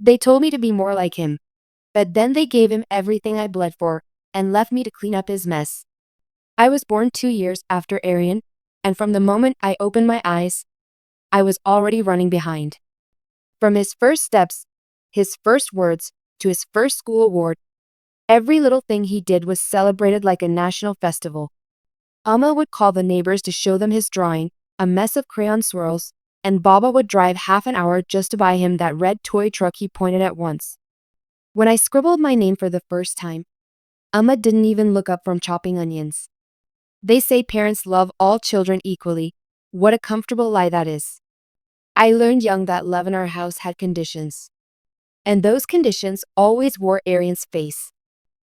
They told me to be more like him, but then they gave him everything I bled for and left me to clean up his mess. I was born 2 years after Arian, and from the moment I opened my eyes, I was already running behind. From his first steps, his first words, to his first school award, every little thing he did was celebrated like a national festival. Amma would call the neighbors to show them his drawing, a mess of crayon swirls, and Baba would drive half an hour just to buy him that red toy truck he pointed at once. When I scribbled my name for the first time, Amma didn't even look up from chopping onions. They say parents love all children equally. What a comfortable lie that is. I learned young that love in our house had conditions. And those conditions always wore Arian's face.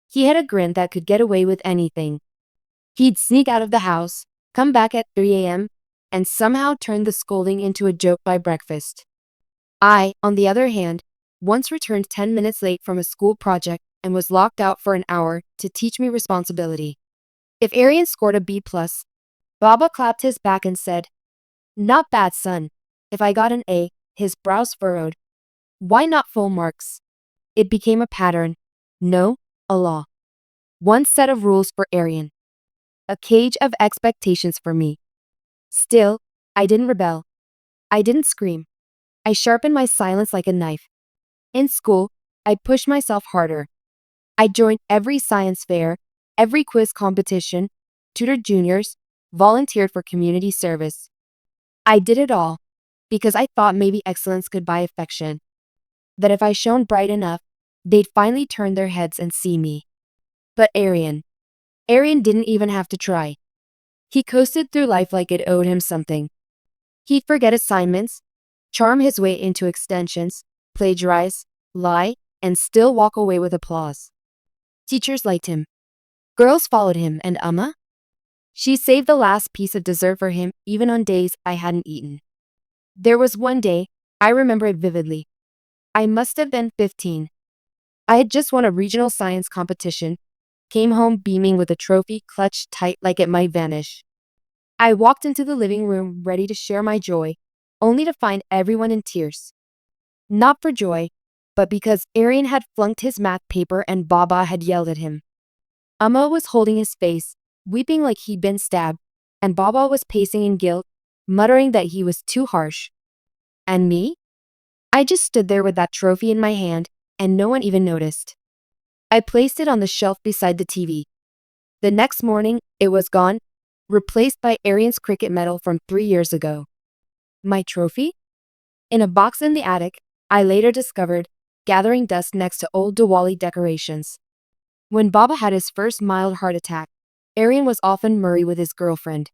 He had a grin that could get away with anything. He'd sneak out of the house, come back at 3 a.m., and somehow turn the scolding into a joke by breakfast. I, on the other hand, once returned 10 minutes late from a school project and was locked out for an hour to teach me responsibility. If Arian scored a B+, Baba clapped his back and said, "Not bad, son." If I got an A, his brows furrowed. Why not full marks? It became a pattern. No, a law. One set of rules for Arian. A cage of expectations for me. Still, I didn't rebel. I didn't scream. I sharpened my silence like a knife. In school, I pushed myself harder. I joined every science fair, every quiz competition, tutored juniors, volunteered for community service. I did it all because I thought maybe excellence could buy affection. That if I shone bright enough, they'd finally turn their heads and see me. But Arian didn't even have to try. He coasted through life like it owed him something. He'd forget assignments, charm his way into extensions, plagiarize, lie, and still walk away with applause. Teachers liked him. Girls followed him, and Amma? She saved the last piece of dessert for him even on days I hadn't eaten. There was one day, I remember it vividly. I must have been 15. I had just won a regional science competition, came home beaming with a trophy clutched tight like it might vanish. I walked into the living room ready to share my joy, only to find everyone in tears. Not for joy, but because Arian had flunked his math paper and Baba had yelled at him. Amma was holding his face, weeping like he'd been stabbed, and Baba was pacing in guilt, muttering that he was too harsh. And me? I just stood there with that trophy in my hand, and no one even noticed. I placed it on the shelf beside the TV. The next morning, it was gone, replaced by Arian's cricket medal from 3 years ago. My trophy? In a box in the attic, I later discovered, gathering dust next to old Diwali decorations. When Baba had his first mild heart attack, Arian was off in Murray with his girlfriend.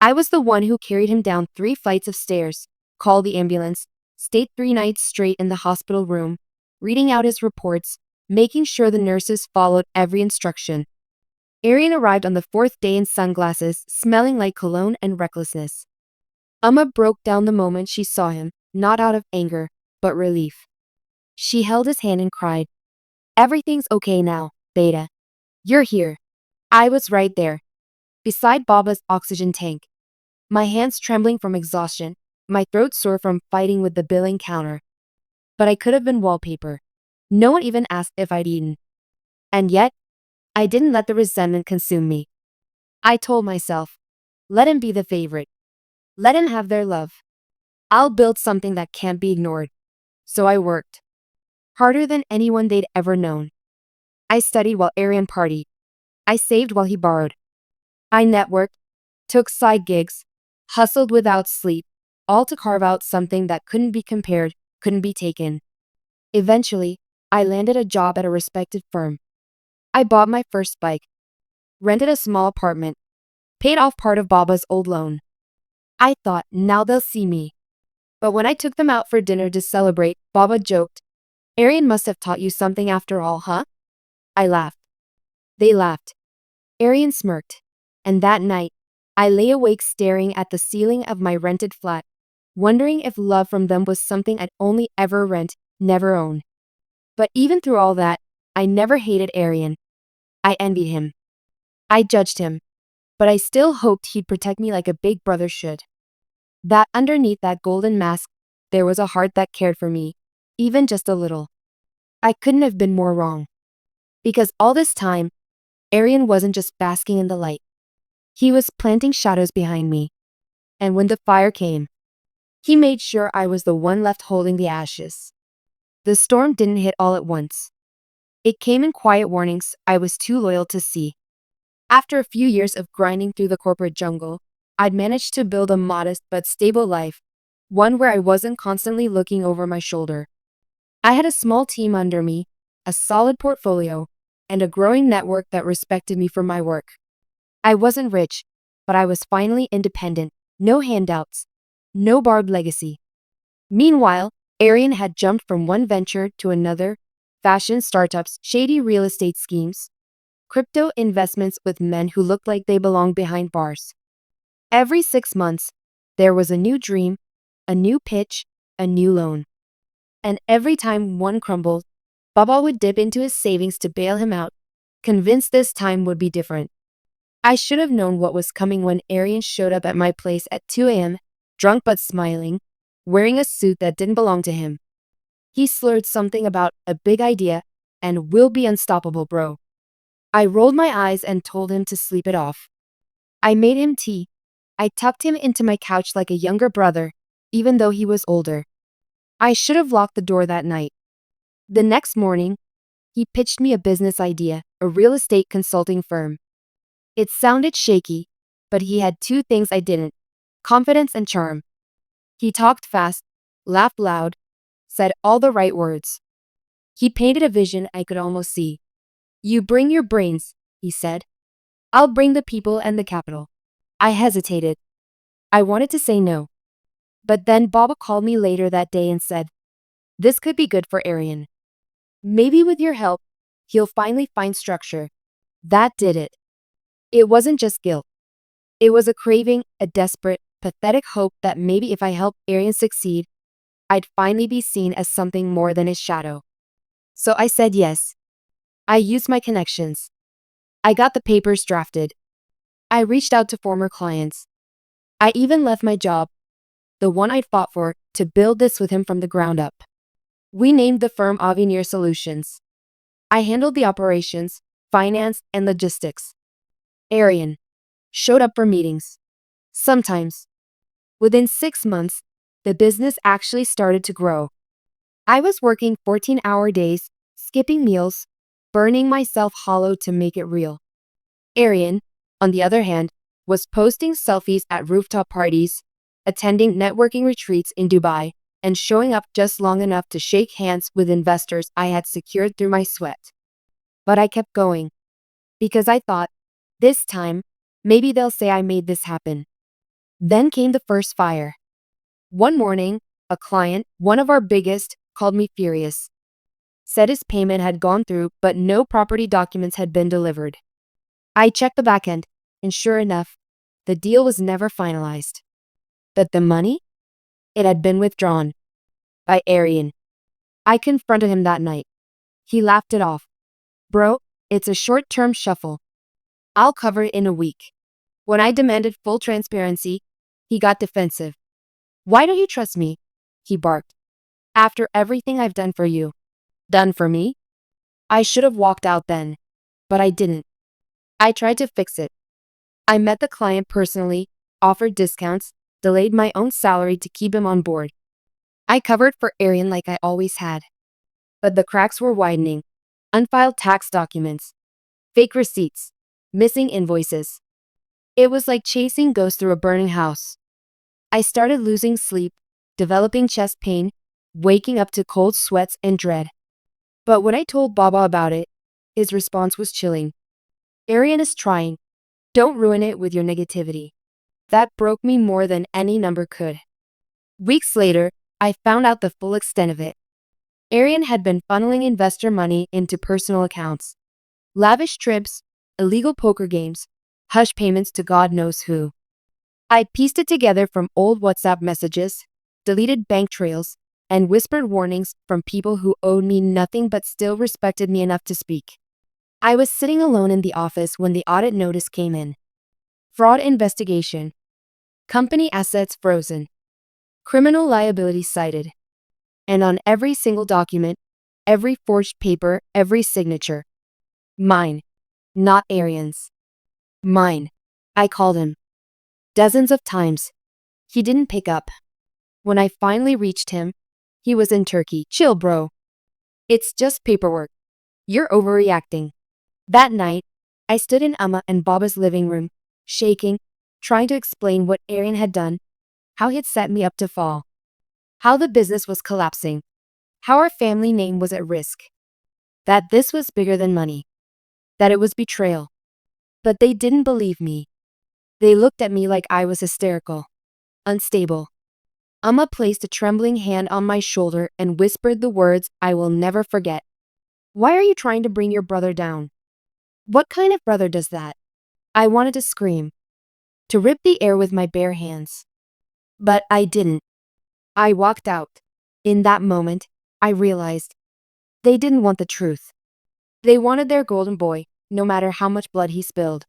I was the one who carried him down 3 flights of stairs, called the ambulance, stayed 3 nights straight in the hospital room, reading out his reports, making sure the nurses followed every instruction. Arian arrived on the 4th day in sunglasses, smelling like cologne and recklessness. Amma broke down the moment she saw him, not out of anger, but relief. She held his hand and cried, "Everything's okay now, Beta. You're here." I was right there, beside Baba's oxygen tank. My hands trembling from exhaustion, my throat sore from fighting with the billing counter. But I could have been wallpaper. No one even asked if I'd eaten. And yet, I didn't let the resentment consume me. I told myself, let him be the favorite. Let him have their love. I'll build something that can't be ignored. So I worked. Harder than anyone they'd ever known. I studied while Arian partied. I saved while he borrowed. I networked, took side gigs, hustled without sleep, all to carve out something that couldn't be compared, couldn't be taken. Eventually, I landed a job at a respected firm. I bought my first bike, rented a small apartment, paid off part of Baba's old loan. I thought, now they'll see me. But when I took them out for dinner to celebrate, Baba joked, "Arian must have taught you something after all, huh?" I laughed. They laughed. Arian smirked. And that night, I lay awake staring at the ceiling of my rented flat, wondering if love from them was something I'd only ever rent, never own. But even through all that, I never hated Arian. I envied him. I judged him. But I still hoped he'd protect me like a big brother should. That underneath that golden mask, there was a heart that cared for me, even just a little. I couldn't have been more wrong. Because all this time, Arian wasn't just basking in the light. He was planting shadows behind me. And when the fire came, he made sure I was the one left holding the ashes. The storm didn't hit all at once. It came in quiet warnings I was too loyal to see. After a few years of grinding through the corporate jungle, I'd managed to build a modest but stable life, one where I wasn't constantly looking over my shoulder. I had a small team under me, a solid portfolio, and a growing network that respected me for my work. I wasn't rich, but I was finally independent, no handouts, no borrowed legacy. Meanwhile, Arian had jumped from one venture to another, fashion startups, shady real estate schemes, crypto investments with men who looked like they belonged behind bars. Every 6 months, there was a new dream, a new pitch, a new loan. And every time one crumbled, Baba would dip into his savings to bail him out, convinced this time would be different. I should have known what was coming when Arian showed up at my place at 2 a.m., drunk but smiling, wearing a suit that didn't belong to him. He slurred something about a big idea and we'll be unstoppable, bro. I rolled my eyes and told him to sleep it off. I made him tea. I tucked him into my couch like a younger brother, even though he was older. I should have locked the door that night. The next morning, he pitched me a business idea, a real estate consulting firm. It sounded shaky, but he had two things I didn't: confidence and charm. He talked fast, laughed loud, said all the right words. He painted a vision I could almost see. You bring your brains, he said. I'll bring the people and the capital. I hesitated. I wanted to say no. But then Baba called me later that day and said, this could be good for Arian. Maybe with your help, he'll finally find structure. That did it. It wasn't just guilt. It was a craving, a desperate, pathetic hope that maybe if I helped Arian succeed, I'd finally be seen as something more than his shadow. So I said yes. I used my connections. I got the papers drafted. I reached out to former clients. I even left my job, the one I'd fought for, to build this with him from the ground up. We named the firm Avenir Solutions. I handled the operations, finance, and logistics. Arian showed up for meetings. Sometimes. Within 6 months, the business actually started to grow. I was working 14-hour days, skipping meals, burning myself hollow to make it real. Arian, on the other hand, was posting selfies at rooftop parties, attending networking retreats in Dubai, and showing up just long enough to shake hands with investors I had secured through my sweat. But I kept going, because I thought, this time, maybe they'll say I made this happen. Then came the first fire. One morning, a client, one of our biggest, called me furious. Said his payment had gone through, but no property documents had been delivered. I checked the back end, and sure enough, the deal was never finalized. But the money? It had been withdrawn. By Arian. I confronted him that night. He laughed it off. Bro, it's a short-term shuffle. I'll cover it in a week. When I demanded full transparency, he got defensive. Why don't you trust me? He barked. After everything I've done for you. Done for me? I should have walked out then. But I didn't. I tried to fix it. I met the client personally, offered discounts, delayed my own salary to keep him on board. I covered for Arian like I always had. But the cracks were widening. Unfiled tax documents. Fake receipts. Missing invoices. It was like chasing ghosts through a burning house. I started losing sleep, developing chest pain, waking up to cold sweats and dread. But when I told Baba about it, his response was chilling. Arian is trying. Don't ruin it with your negativity. That broke me more than any number could. Weeks later, I found out the full extent of it. Arian had been funneling investor money into personal accounts. Lavish trips, illegal poker games, hush payments to God knows who. I pieced it together from old WhatsApp messages, deleted bank trails, and whispered warnings from people who owed me nothing but still respected me enough to speak. I was sitting alone in the office when the audit notice came in. Fraud investigation. Company assets frozen. Criminal liability cited. And on every single document, every forged paper, every signature. Mine, not Arian's. Mine. I called him. Dozens of times. He didn't pick up. When I finally reached him, he was in Turkey. Chill, bro. It's just paperwork. You're overreacting. That night, I stood in Amma and Baba's living room, shaking, trying to explain what Arian had done, how he had set me up to fall, how the business was collapsing, how our family name was at risk, that this was bigger than money, that it was betrayal. But they didn't believe me. They looked at me like I was hysterical, unstable. Amma placed a trembling hand on my shoulder and whispered the words I will never forget. Why are you trying to bring your brother down? What kind of brother does that? I wanted to scream, to rip the air with my bare hands. But I didn't. I walked out. In that moment, I realized they didn't want the truth. They wanted their golden boy, no matter how much blood he spilled.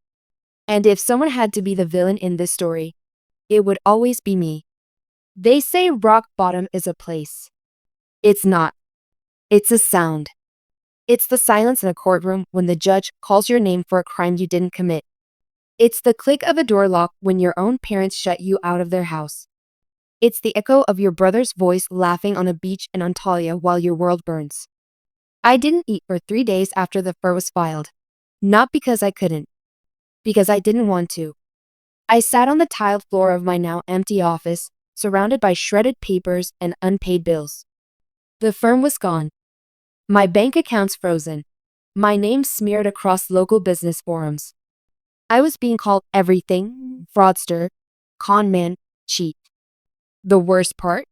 And if someone had to be the villain in this story, it would always be me. They say rock bottom is a place. It's not. It's a sound. It's the silence in a courtroom when the judge calls your name for a crime you didn't commit. It's the click of a door lock when your own parents shut you out of their house. It's the echo of your brother's voice laughing on a beach in Antalya while your world burns. I didn't eat for 3 days after the fur was filed. Not because I couldn't. Because I didn't want to. I sat on the tiled floor of my now empty office, surrounded by shredded papers and unpaid bills. The firm was gone. My bank accounts frozen. My name smeared across local business forums. I was being called everything: fraudster, con man, cheat. The worst part?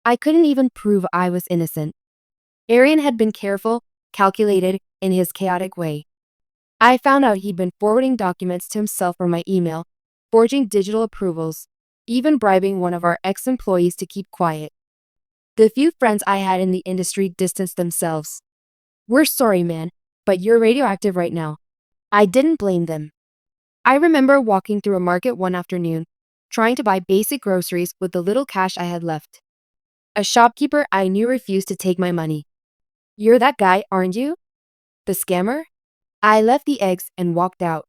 I couldn't even prove I was innocent. Arian had been careful, calculated, in his chaotic way. I found out he'd been forwarding documents to himself from my email, forging digital approvals, even bribing one of our ex-employees to keep quiet. The few friends I had in the industry distanced themselves. We're sorry, man, but you're radioactive right now. I didn't blame them. I remember walking through a market one afternoon, trying to buy basic groceries with the little cash I had left. A shopkeeper I knew refused to take my money. You're that guy, aren't you? The scammer? I left the eggs and walked out.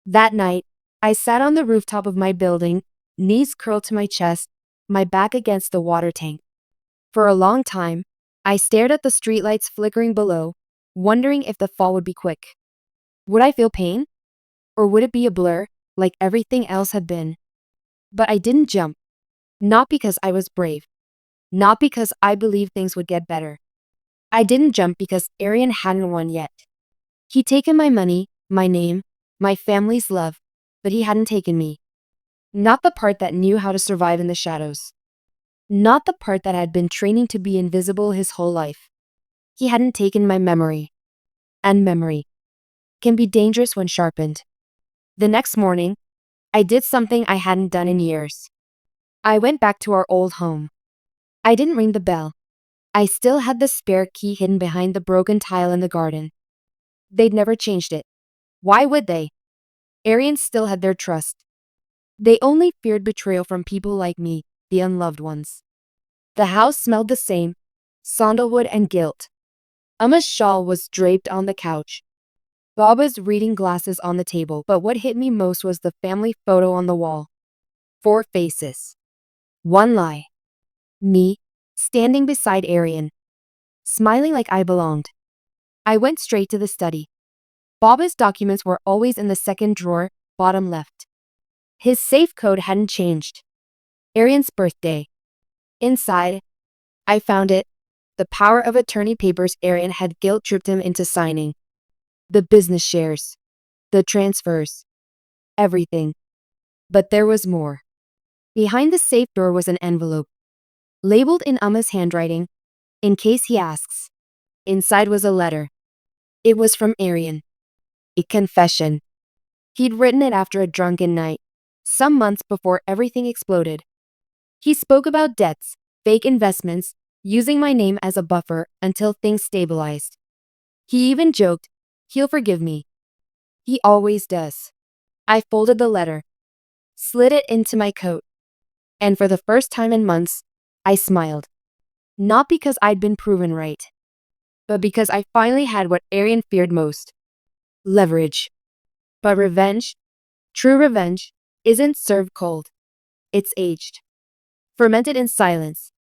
That night, I sat on the rooftop of my building, knees curled to my chest, my back against the water tank. For a long time, I stared at the streetlights flickering below, wondering if the fall would be quick. Would I feel pain? Or would it be a blur, like everything else had been? But I didn't jump. Not because I was brave. Not because I believed things would get better. I didn't jump because Arian hadn't won yet. He'd taken my money, my name, my family's love, but he hadn't taken me. Not the part that knew how to survive in the shadows. Not the part that had been training to be invisible his whole life. He hadn't taken my memory. And memory can be dangerous when sharpened. The next morning, I did something I hadn't done in years. I went back to our old home. I didn't ring the bell. I still had the spare key hidden behind the broken tile in the garden. They'd never changed it. Why would they? Arians still had their trust. They only feared betrayal from people like me, the unloved ones. The house smelled the same, sandalwood and guilt. Amma's shawl was draped on the couch. Baba's reading glasses on the table, but what hit me most was the family photo on the wall. 4 faces. One lie. Me, standing beside Arian, smiling like I belonged. I went straight to the study. Baba's documents were always in the second drawer, bottom left. His safe code hadn't changed. Arian's birthday. Inside, I found it. The power of attorney papers Arian had guilt-tripped him into signing. The business shares. The transfers. Everything. But there was more. Behind the safe door was an envelope, labeled in Amma's handwriting, in case he asks. Inside was a letter. It was from Arian. A confession. He'd written it after a drunken night, some months before everything exploded. He spoke about debts, fake investments, using my name as a buffer until things stabilized. He even joked, he'll forgive me. He always does. I folded the letter, slid it into my coat, and for the first time in months, I smiled. Not because I'd been proven right, but because I finally had what Arian feared most: leverage. But revenge, true revenge, isn't served cold. It's aged, fermented in silence,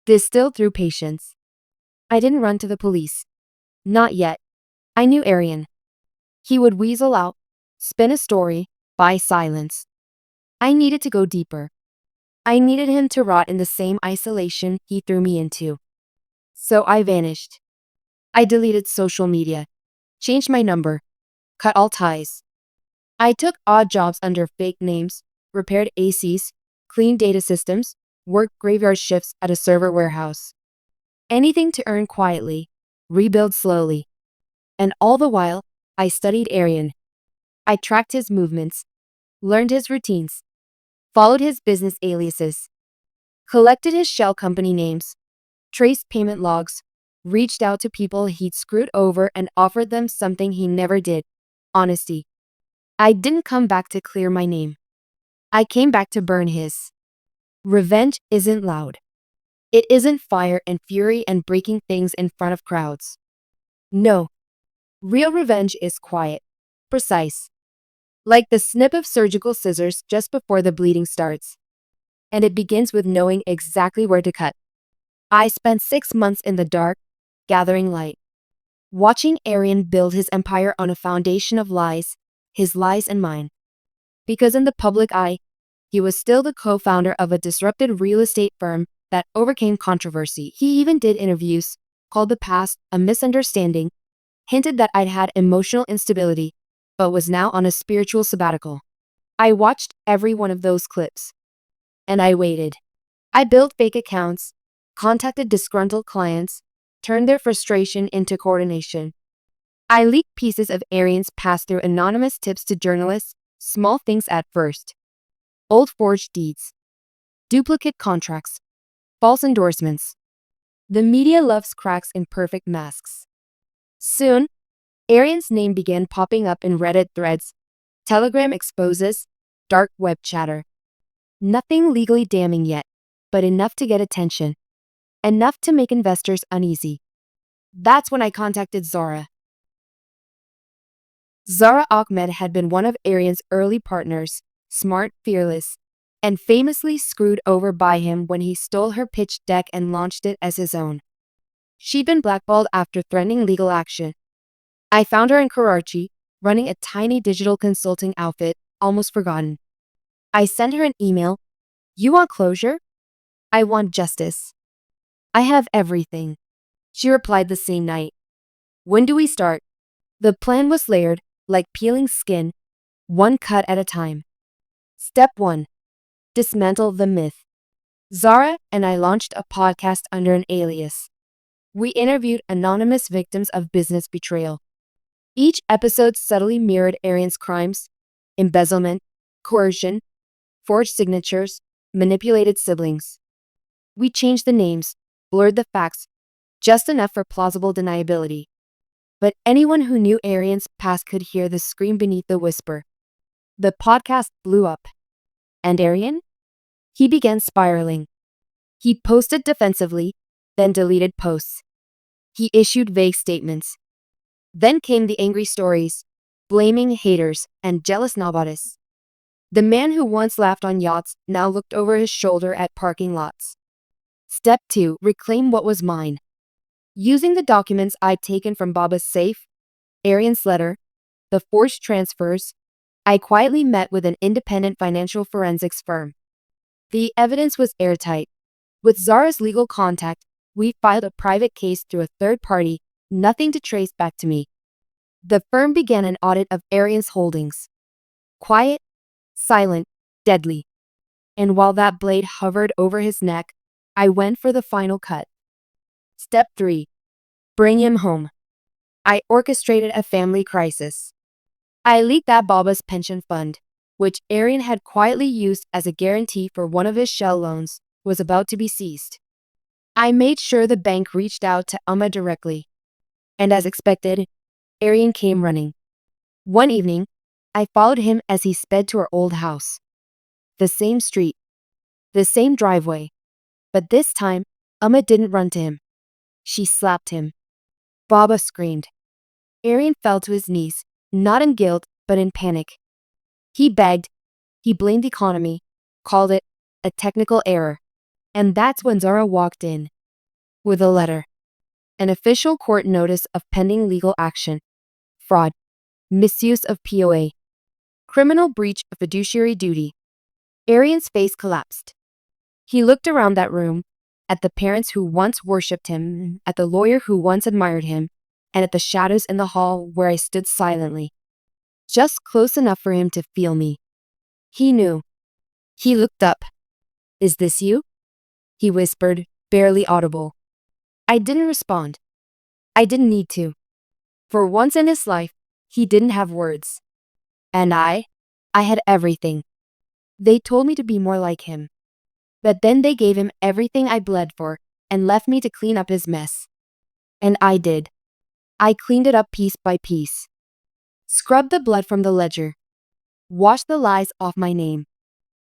distilled through patience. I didn't run to the police. Not yet. I knew Arian. He would weasel out, spin a story, buy silence. I needed to go deeper. I needed him to rot in the same isolation he threw me into. So I vanished. I deleted social media, changed my number, cut all ties. I took odd jobs under fake names, repaired ACs, cleaned data systems, worked graveyard shifts at a server warehouse. Anything to earn quietly, rebuild slowly. And all the while, I studied Arian. I tracked his movements, learned his routines, followed his business aliases, collected his shell company names, traced payment logs, reached out to people he'd screwed over and offered them something he never did: honesty. I didn't come back to clear my name. I came back to burn his. Revenge isn't loud. It isn't fire and fury and breaking things in front of crowds. No, real revenge is quiet, precise, like the snip of surgical scissors just before the bleeding starts. And it begins with knowing exactly where to cut. I spent 6 months in the dark, gathering light, watching Arian build his empire on a foundation of lies, his lies and mine. Because in the public eye, he was still the co-founder of a disrupted real estate firm that overcame controversy. He even did interviews, called the past a misunderstanding, hinted that I'd had emotional instability, but was now on a spiritual sabbatical. I watched every one of those clips. And I waited. I built fake accounts, contacted disgruntled clients, turned their frustration into coordination. I leaked pieces of Arian's past through anonymous tips to journalists, small things at first. Old forged deeds, duplicate contracts, false endorsements. The media loves cracks in perfect masks. Soon, Arian's name began popping up in Reddit threads, Telegram exposes, dark web chatter. Nothing legally damning yet, but enough to get attention. Enough to make investors uneasy. That's when I contacted Zara. Zara Ahmed had been one of Arian's early partners, smart, fearless, and famously screwed over by him when he stole her pitch deck and launched it as his own. She'd been blackballed after threatening legal action. I found her in Karachi, running a tiny digital consulting outfit, almost forgotten. I sent her an email. You want closure? I want justice. I have everything. She replied the same night. When do we start? The plan was layered, like peeling skin, one cut at a time. Step 1. Dismantle the myth. Zara and I launched a podcast under an alias. We interviewed anonymous victims of business betrayal. Each episode subtly mirrored Arian's crimes: embezzlement, coercion, forged signatures, manipulated siblings. We changed the names, blurred the facts, just enough for plausible deniability. But anyone who knew Arian's past could hear the scream beneath the whisper. The podcast blew up. And Arian? He began spiraling. He posted defensively, then deleted posts. He issued vague statements. Then came the angry stories, blaming haters and jealous nobodies. The man who once laughed on yachts now looked over his shoulder at parking lots. Step 2. Reclaim what was mine. Using the documents I'd taken from Baba's safe, Arian's letter, the forced transfers, I quietly met with an independent financial forensics firm. The evidence was airtight. With Zara's legal contact, we filed a private case through a third party, nothing to trace back to me. The firm began an audit of Arian's holdings. Quiet, silent, deadly. And while that blade hovered over his neck, I went for the final cut. Step 3. Bring him home. I orchestrated a family crisis. I leaked that Baba's pension fund, which Arian had quietly used as a guarantee for one of his shell loans, was about to be seized. I made sure the bank reached out to Amma directly. And as expected, Arian came running. One evening, I followed him as he sped to our old house. The same street, the same driveway, but this time, Amma didn't run to him. She slapped him. Baba screamed. Arian fell to his knees, not in guilt, but in panic. He begged. He blamed the economy, called it a technical error. And that's when Zara walked in. With a letter. An official court notice of pending legal action. Fraud. Misuse of POA. Criminal breach of fiduciary duty. Arian's face collapsed. He looked around that room, at the parents who once worshipped him, at the lawyer who once admired him, and at the shadows in the hall where I stood silently. Just close enough for him to feel me. He knew. He looked up. "Is this you?" he whispered, barely audible. I didn't respond. I didn't need to. For once in his life, he didn't have words. And I had everything. They told me to be more like him. But then they gave him everything I bled for and left me to clean up his mess. And I did. I cleaned it up piece by piece. Scrubbed the blood from the ledger. Washed the lies off my name.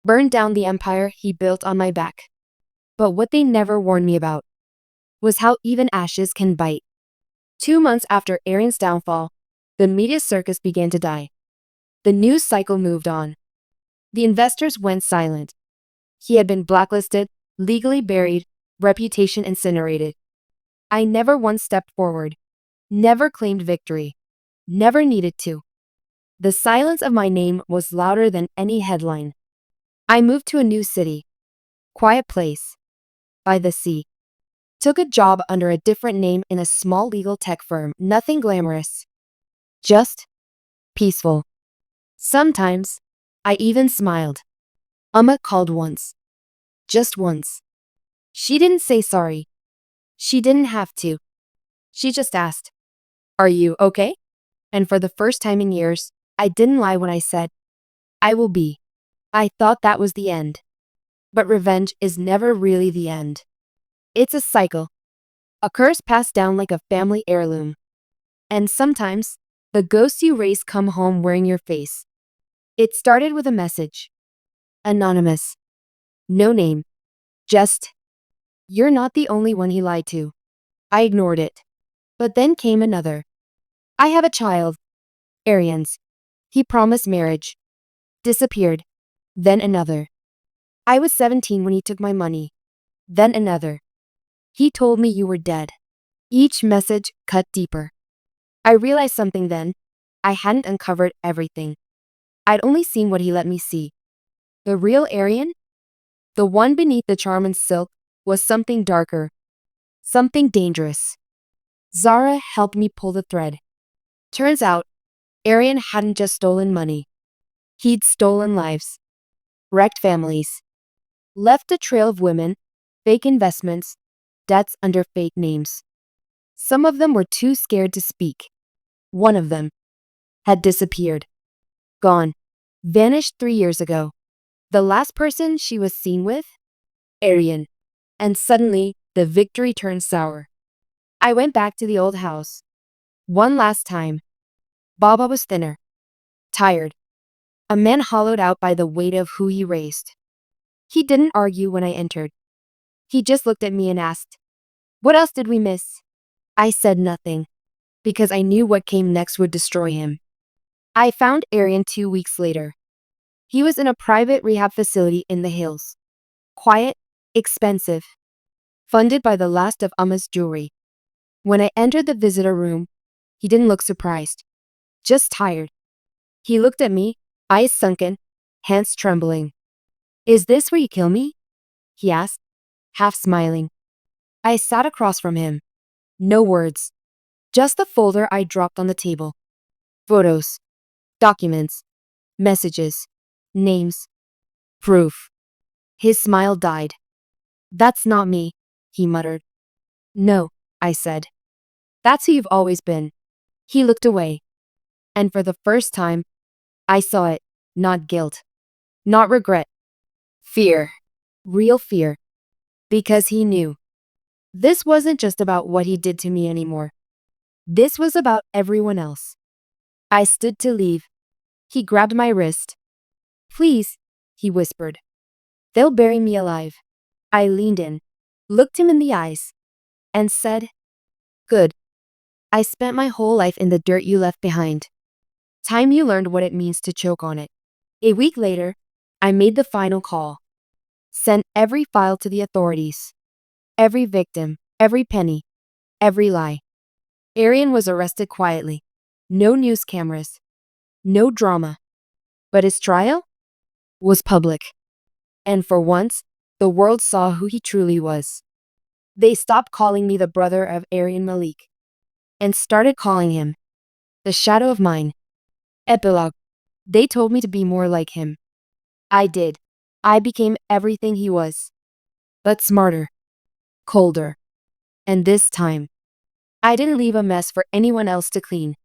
Burned down the empire he built on my back. But what they never warned me about was how even ashes can bite. 2 months after Arian's downfall, the media circus began to die. The news cycle moved on. The investors went silent. He had been blacklisted, legally buried, reputation incinerated. I never once stepped forward. Never claimed victory. Never needed to. The silence of my name was louder than any headline. I moved to a new city. Quiet place. By the sea. Took a job under a different name in a small legal tech firm. Nothing glamorous. Just peaceful. Sometimes, I even smiled. Amma called once. Just once. She didn't say sorry. She didn't have to. She just asked, "Are you okay?" And for the first time in years, I didn't lie when I said, "I will be." I thought that was the end. But revenge is never really the end. It's a cycle. A curse passed down like a family heirloom. And sometimes, the ghosts you raise come home wearing your face. It started with a message. Anonymous. No name. Just, "You're not the only one he lied to." I ignored it. But then came another. "I have a child. Arian's. He promised marriage." Disappeared. Then another. "I was 17 when he took my money." Then another. "He told me you were dead." Each message cut deeper. I realized something then. I hadn't uncovered everything. I'd only seen what he let me see. The real Arian? The one beneath the charm and silk was something darker. Something dangerous. Zara helped me pull the thread. Turns out, Arian hadn't just stolen money. He'd stolen lives. Wrecked families. Left a trail of women, fake investments, debts under fake names. Some of them were too scared to speak. One of them had disappeared. Gone. Vanished 3 years ago. The last person she was seen with? Arian. And suddenly, the victory turned sour. I went back to the old house. One last time. Baba was thinner. Tired. A man hollowed out by the weight of who he raised. He didn't argue when I entered. He just looked at me and asked, "What else did we miss?" I said nothing, because I knew what came next would destroy him. I found Arian 2 weeks later. He was in a private rehab facility in the hills. Quiet, expensive. Funded by the last of Amma's jewelry. When I entered the visitor room, he didn't look surprised. Just tired. He looked at me, eyes sunken, hands trembling. "Is this where you kill me?" he asked, half smiling. I sat across from him. No words. Just the folder I dropped on the table. Photos. Documents. Messages. Names. Proof. His smile died. "That's not me," he muttered. "No," I said. "That's who you've always been." He looked away. And for the first time, I saw it. Not guilt. Not regret. Fear. Real fear. Because he knew. This wasn't just about what he did to me anymore. This was about everyone else. I stood to leave. He grabbed my wrist. "Please," he whispered. "They'll bury me alive." I leaned in. looked him in the eyes, and said, "Good. I spent my whole life in the dirt you left behind. Time you learned what it means to choke on it." A week later, I made the final call. Sent every file to the authorities. Every victim, every penny, every lie. Arian was arrested quietly. No news cameras. No drama. But his trial was public. And for once, the world saw who he truly was. They stopped calling me the brother of Arian Malik and started calling him the shadow of mine. Epilogue. They told me to be more like him. I did. I became everything he was, but smarter, colder. And this time, I didn't leave a mess for anyone else to clean.